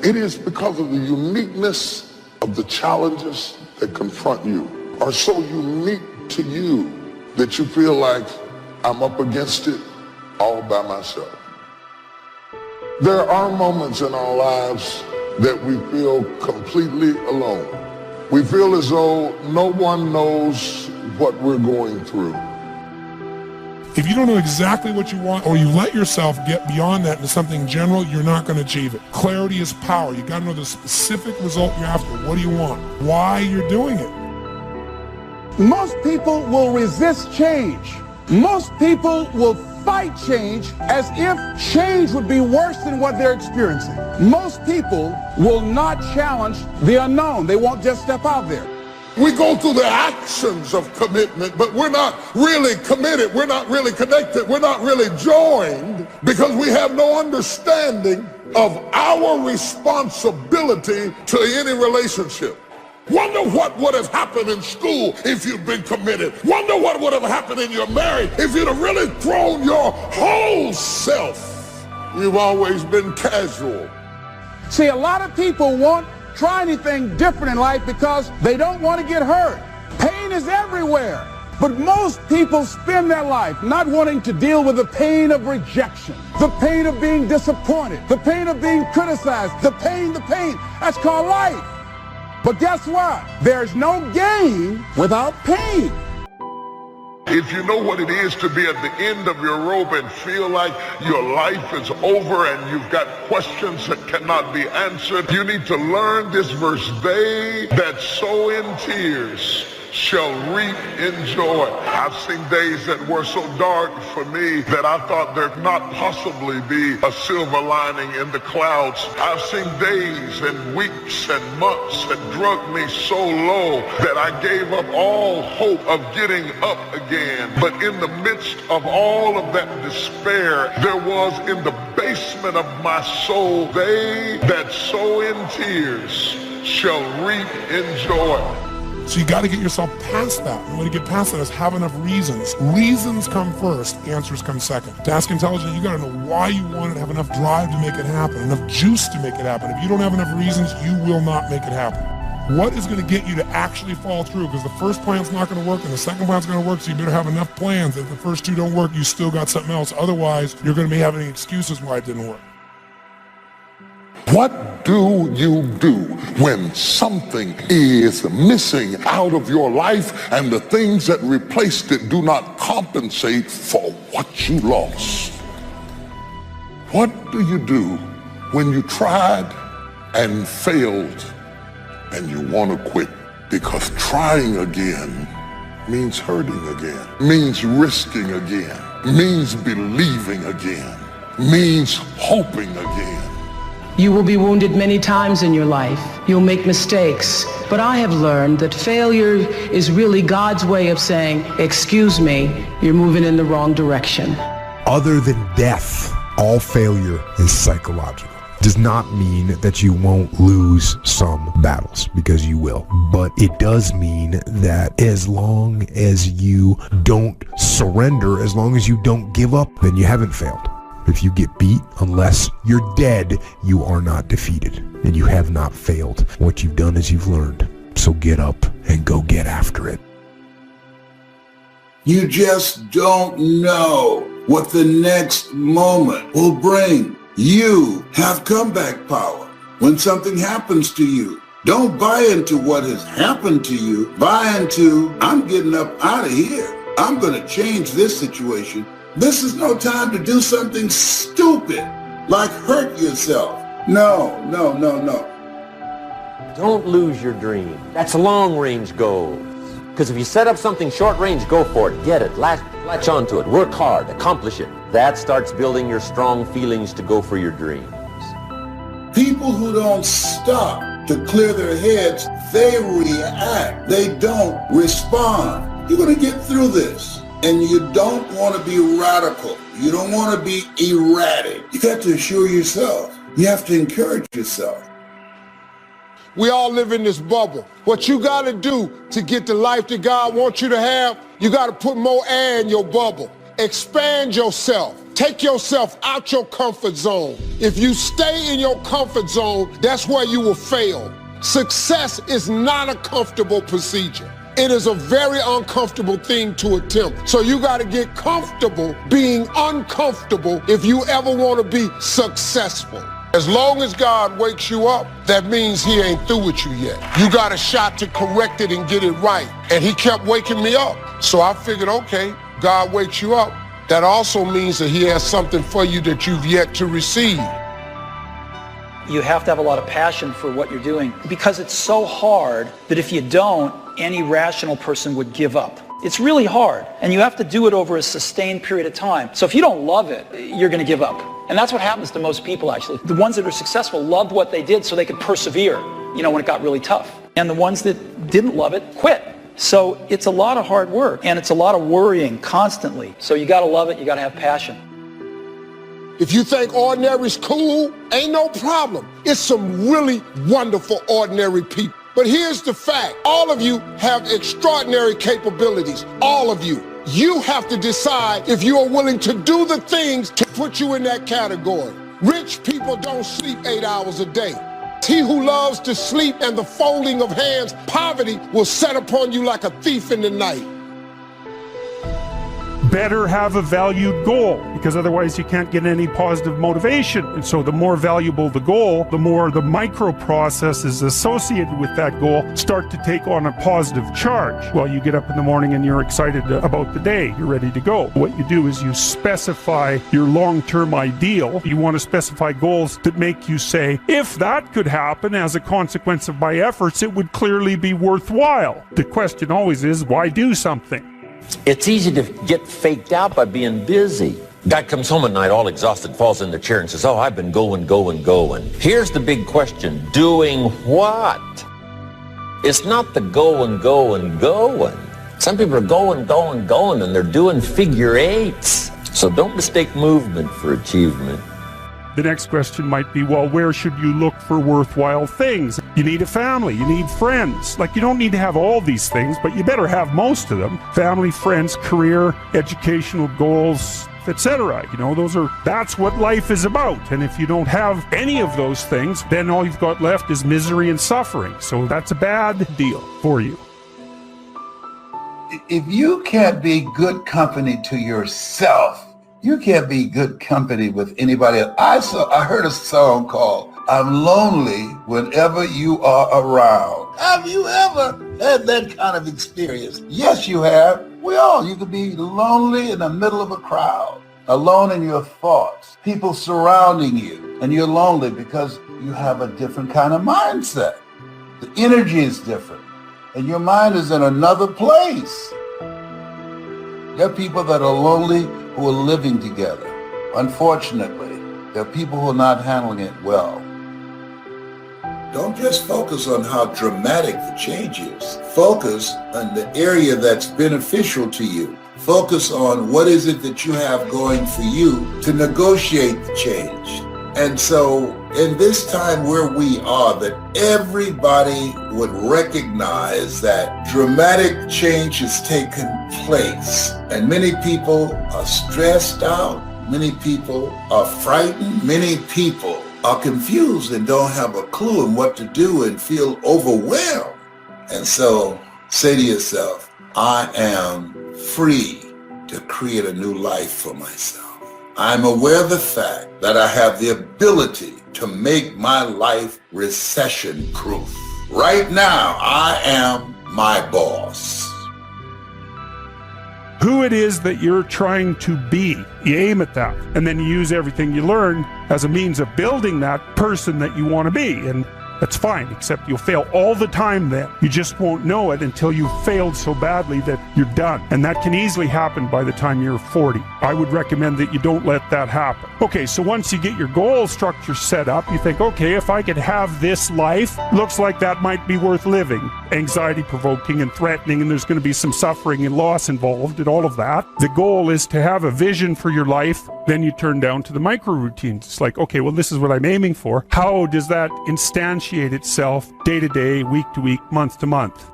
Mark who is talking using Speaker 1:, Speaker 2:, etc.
Speaker 1: It is because of the uniqueness of the challenges that confront you are so unique to you that you feel like I'm up against it all by myself. There are moments in our lives that we feel completely alone. We feel as though no one knows what we're going through.
Speaker 2: If you don't know exactly what you want, or you let yourself get beyond that into something general, you're not going to achieve it. Clarity is power. You got to know the specific result you're after. What do you want? Why you're doing it.
Speaker 3: Most people will resist change. Most people will fight change as if change would be worse than what they're experiencing. Most people will not challenge the unknown. They won't just step out there.
Speaker 1: We go through the actions of commitment, but we're not really committed. We're not really connected. We're not really joined because we have no understanding of our responsibility to any relationship. Wonder what would have happened in school if you'd been committed. Wonder what would have happened in your marriage if you'd have really thrown your whole self. We've always been casual.
Speaker 3: See, a lot of people won't try anything different in life because they don't want to get hurt. Pain is everywhere. But most people spend their life not wanting to deal with the pain of rejection, the pain of being disappointed, the pain of being criticized, the pain. That's called life. But guess what? There's no gain without pain.
Speaker 1: If you know what it is to be at the end of your rope and feel like your life is over and you've got questions that cannot be answered, you need to learn this verse. They that sow in tears shall reap in joy. I've seen days that were so dark for me that I thought there could not possibly be a silver lining in the clouds. I've seen days and weeks and months that drug me so low that I gave up all hope of getting up again. But in the midst of all of that despair, there was in the basement of my soul, they that sow in tears shall reap in joy.
Speaker 2: So you got to get yourself past that. The way to get past that is have enough reasons. Reasons come first, answers come second. To ask intelligent, you got to know why you want it, have enough drive to make it happen, enough juice to make it happen. If you don't have enough reasons, you will not make it happen. What is going to get you to actually fall through? Because the first plan's not going to work and the second plan's going to work, so you better have enough plans. If the first two don't work, you still got something else. Otherwise, you're going to be having excuses why it didn't work.
Speaker 1: What do you do when something is missing out of your life and the things that replaced it do not compensate for what you lost? What do you do when you tried and failed and you want to quit? Because trying again means hurting again, means risking again, means believing again, means hoping again.
Speaker 4: You will be wounded many times in your life. You'll make mistakes. But I have learned that failure is really God's way of saying, excuse me, you're moving in the wrong direction.
Speaker 5: Other than death, all failure is psychological. Does not mean that you won't lose some battles, because you will. But it does mean that as long as you don't surrender, as long as you don't give up, then you haven't failed. If you get beat, unless you're dead, you are not defeated, and you have not failed. What you've done is you've learned. So get up and go get after it.
Speaker 6: You just don't know what the next moment will bring. You have comeback power. When something happens to you, don't buy into what has happened to you. Buy into, I'm getting up out of here. I'm going to change this situation. This is no time to do something stupid, like hurt yourself. No.
Speaker 7: Don't lose your dream. That's long-range goals. Because if you set up something short-range, go for it. Get it. Latch onto it. Work hard. Accomplish it. That starts building your strong feelings to go for your dreams.
Speaker 6: People who don't stop to clear their heads, they react. They don't respond. You're going to get through this. And you don't want to be radical. You don't want to be erratic. You got to assure yourself. You have to encourage yourself.
Speaker 8: We all live in this bubble. What you got to do to get the life that God wants you to have, you got to put more air in your bubble. expand yourself. Take yourself out your comfort zone. If you stay in your comfort zone, that's where you will fail. Success is not a comfortable procedure. It is a very uncomfortable thing to attempt. So you got to get comfortable being uncomfortable if you ever want to be successful. As long as God wakes you up, that means he ain't through with you yet. You got a shot to correct it and get it right. And he kept waking me up. So I figured, okay, God wakes you up. That also means that he has something for you that you've yet to receive.
Speaker 9: You have to have a lot of passion for what you're doing because it's so hard that if you don't, any rational person would give up. It's really hard, and you have to do it over a sustained period of time. So if you don't love it, you're going to give up. And that's what happens to most people, actually. The ones that are successful loved what they did so they could persevere, when it got really tough. And the ones that didn't love it quit. So it's a lot of hard work, and it's a lot of worrying constantly. So you got to love it, you got to have passion.
Speaker 8: If you think ordinary's cool, ain't no problem. It's some really wonderful ordinary people. But here's the fact. All of you have extraordinary capabilities. All of you. You have to decide if you are willing to do the things to put you in that category. Rich people don't sleep 8 hours a day. He who loves to sleep and the folding of hands, poverty will set upon you like a thief in the night.
Speaker 10: Better have a valued goal, because otherwise you can't get any positive motivation. And so the more valuable the goal, the more the micro processes associated with that goal start to take on a positive charge. Well, you get up in the morning and you're excited about the day. You're ready to go. What you do is you specify your long-term ideal. You want to specify goals that make you say, if that could happen as a consequence of my efforts, it would clearly be worthwhile. The question always is, why do something?
Speaker 7: It's easy to get faked out by being busy. Guy comes home at night all exhausted, falls in the chair and says, I've been going. Here's the big question. Doing what? It's not the going. Some people are going, and they're doing figure eights. So don't mistake movement for achievement.
Speaker 10: The next question might be, well, where should you look for worthwhile things? You need a family, you need friends. You don't need to have all these things, but you better have most of them. Family, friends, career, educational goals, etc. That's what life is about. And if you don't have any of those things, then all you've got left is misery and suffering. So that's a bad deal for you.
Speaker 6: If you can't be good company to yourself, you can't be good company with anybody else. I heard a song called I'm Lonely Whenever You Are Around. Have you ever had that kind of experience? Yes, you have. You could be lonely in the middle of a crowd, alone in your thoughts, people surrounding you, and you're lonely because you have a different kind of mindset. The energy is different, and your mind is in another place. There are people that are lonely who are living together. Unfortunately, there are people who are not handling it well. Don't just focus on how dramatic the change is. Focus on the area that's beneficial to you. Focus on what is it that you have going for you to negotiate the change. And so in this time where we are, that everybody would recognize that dramatic change has taken place. And many people are stressed out. Many people are frightened. Many people are confused and don't have a clue in what to do and feel overwhelmed. And so say to yourself, I am free to create a new life for myself. I'm aware of the fact that I have the ability to make my life recession-proof. Right now, I am my boss.
Speaker 10: Who it is that you're trying to be, you aim at that, and then you use everything you learn as a means of building that person that you want to be. And that's fine, except you'll fail all the time then. You just won't know it until you've failed so badly that you're done. And that can easily happen by the time you're 40. I would recommend that you don't let that happen. Okay, so once you get your goal structure set up, you think, okay, if I could have this life, looks like that might be worth living. Anxiety-provoking and threatening, and there's going to be some suffering and loss involved and all of that. The goal is to have a vision for your life. Then you turn down to the micro routines. It's like, okay, well, this is what I'm aiming for. How does that instantiate itself day to day, week to week, month to month?